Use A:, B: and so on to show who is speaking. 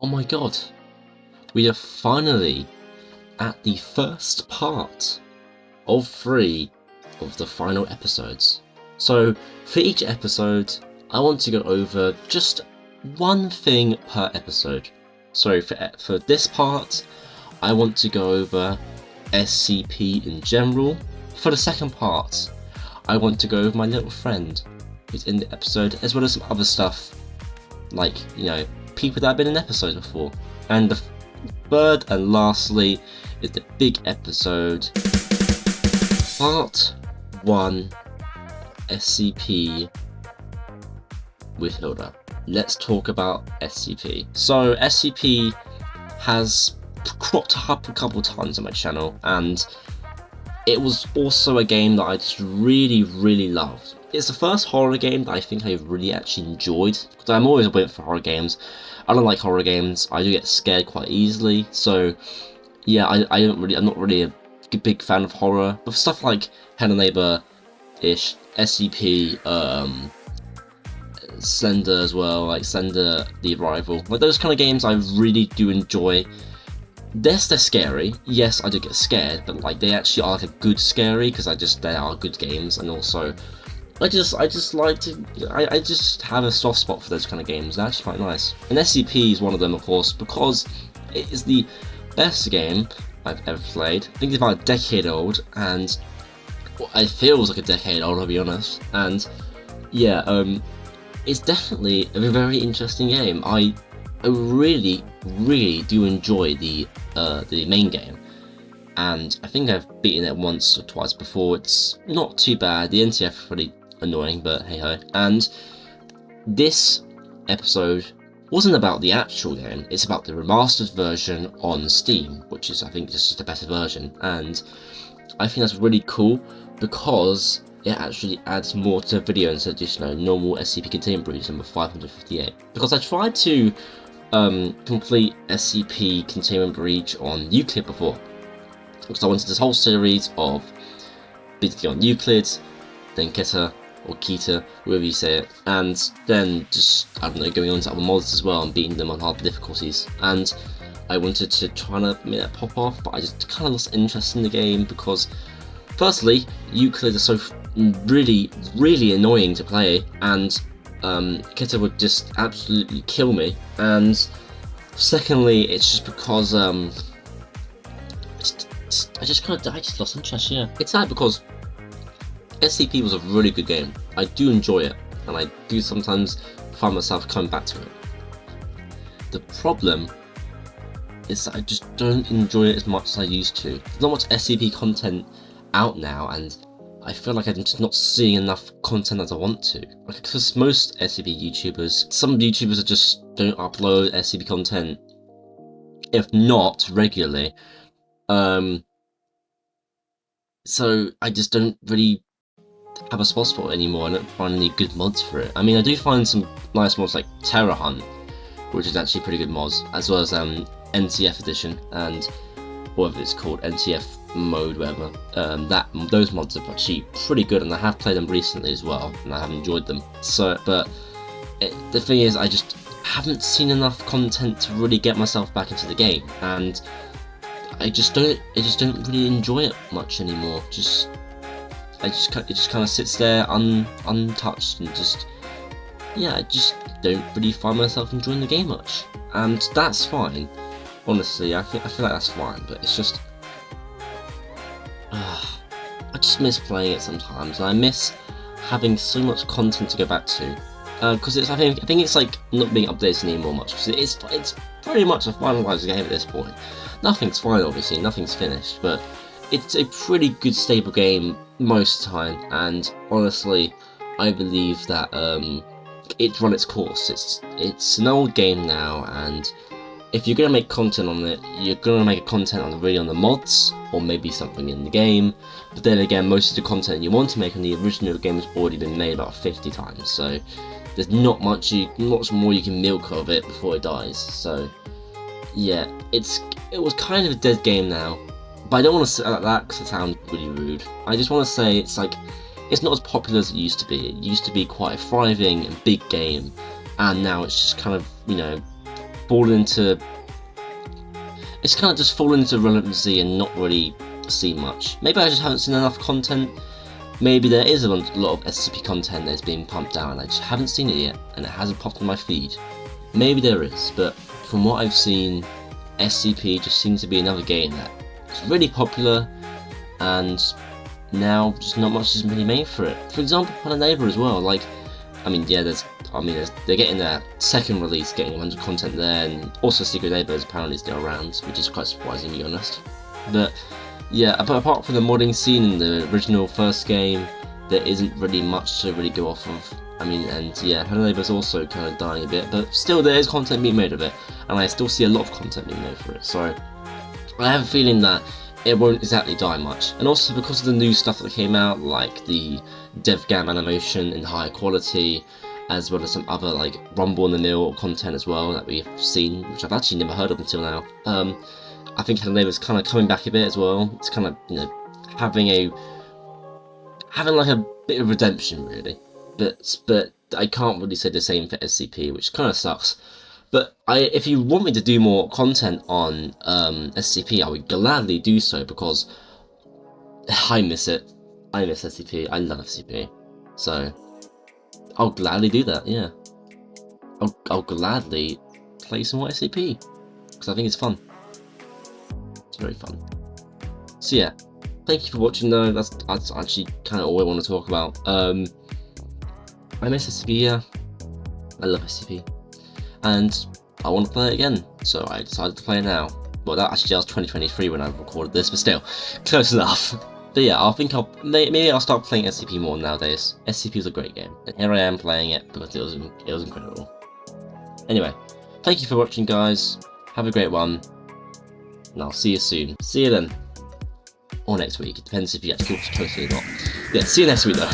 A: Oh my god, we are finally at the first part of 3 of the final episodes. So for each episode, I want to go over just one thing per episode. So for this part, I want to go over SCP in general. For the second part, I want to go over my little friend who's in the episode, as well as some other stuff, like, you know, people that have been in episodes before. And the third and lastly is the big episode, part 1, SCP with Hilda. Let's talk about SCP. So SCP has cropped up a couple times on my channel, and it was also a game that I just really loved. It's the first horror game that I think I really actually enjoyed, because I'm always a wimp for horror games. I don't like horror games. I do get scared quite easily, so yeah, I'm not really a big fan of horror. But for stuff like Hello Neighbor-ish, SCP, Slender as well, like Slender The Arrival, like those kind of games I really do enjoy. Yes, they're scary. Yes, I do get scared, but like they actually are like a good scary, because they are good games. And also I just like to, I just have a soft spot for those kind of games. They're actually quite nice. And SCP is one of them, of course, because it is the best game I've ever played. I think it's about a decade old, and it feels like a decade old, I'll be honest. And yeah, it's definitely a very interesting game. I really do enjoy the main game, and I think I've beaten it once or twice before. It's not too bad. The NTF is pretty annoying, but hey ho. And this episode wasn't about the actual game, it's about the remastered version on Steam, which is, I think, just a better version. And I think that's really cool, because it actually adds more to the video instead of just, you know, normal SCP Containment Breach number 558. Because I tried to complete SCP Containment Breach on Euclid before, because I wanted this whole series of basically on Euclid, then Keta, or Kita, whoever you say it, and then just, I don't know, going on to other mods as well and beating them on hard difficulties. And I wanted to try and make that pop off, but I just kind of lost interest in the game, because firstly, Euclid is so really annoying to play, and Keta would just absolutely kill me. And secondly, it's just because I just lost interest. Yeah, it's sad, because SCP was a really good game. I do enjoy it, and I do sometimes find myself coming back to it. The problem is that I just don't enjoy it as much as I used to. There's not much SCP content out now, and I feel like I'm just not seeing enough content as I want to. Because most SCP YouTubers, some YouTubers just don't upload SCP content, if not regularly. So I just don't really have a spot for it anymore. I don't find any good mods for it. I mean, I do find some nice mods like Terror Hunt, which is actually pretty good mods, as well as NTF edition, and whatever it's called, NTF mode, whatever. Those mods are actually pretty good, and I have played them recently as well, and I have enjoyed them. So, but the thing is, I just haven't seen enough content to really get myself back into the game, and I just don't really enjoy it much anymore. It just kind of sits there untouched, and just, yeah, I just don't really find myself enjoying the game much, and that's fine. Honestly, I feel like that's fine, but it's just, I just miss playing it sometimes, and I miss having so much content to go back to. Because I think it's like not being updated anymore much, because it's pretty much a finalized game at this point. Nothing's final, obviously, nothing's finished, but it's a pretty good stable game most of the time, and honestly, I believe that it's run its course. It's an old game now, and if you're gonna make content on it, you're gonna make a content on the mods, or maybe something in the game. But then again, most of the content you want to make on the original game has already been made about 50 times, so there's not much more you can milk of it before it dies. So yeah, it was kind of a dead game now. But I don't want to say like that because it sounds really rude. I just want to say it's like, it's not as popular as it used to be. It used to be quite a thriving and big game, and now it's just kind of, you know, fallen into... It's kind of just fallen into relevancy and not really seen much. Maybe I just haven't seen enough content. Maybe there is a lot of SCP content that's being pumped out and I just haven't seen it yet, and it hasn't popped in my feed. Maybe there is, but from what I've seen, SCP just seems to be another game that is really popular, and now just not much is really made for it. For example, Hello Neighbor as well. Like, I mean, yeah, they're getting their second release, getting 100 content there, and also Secret Neighbor is apparently still around, which is quite surprising to be honest. But yeah, but apart from the modding scene in the original first game, there isn't really much to really go off of. I mean, and yeah, Hello Neighbor's also kind of dying a bit, but still there is content being made of it, and I still see a lot of content being made for it, so I have a feeling that it won't exactly die much. And also because of the new stuff that came out, like the DevGam animation in higher quality, as well as some other like rumble-in-the-mill content as well that we've seen, which I've actually never heard of until now. I think Hello Neighbor's kind of coming back a bit as well. It's kind of, you know, having like a bit of redemption really. But I can't really say the same for SCP, which kind of sucks. But if you want me to do more content on SCP, I would gladly do so, because I miss it. I miss SCP. I love SCP. So I'll gladly do that. Yeah, I'll gladly play some more SCP because I think it's fun. It's very fun. So yeah, thank you for watching though. That's actually kind of all I want to talk about. I miss SCP, yeah. I love SCP. And I want to play it again, so I decided to play it now. Well, that actually was 2023 when I recorded this, but still, close enough. But yeah, I think maybe I'll start playing SCP more nowadays. SCP is a great game, and here I am playing it because it was incredible. Anyway, thank you for watching, guys. Have a great one, and I'll see you soon. See you then, or next week. It depends if you actually watch closely or not. Yeah, see you next week though.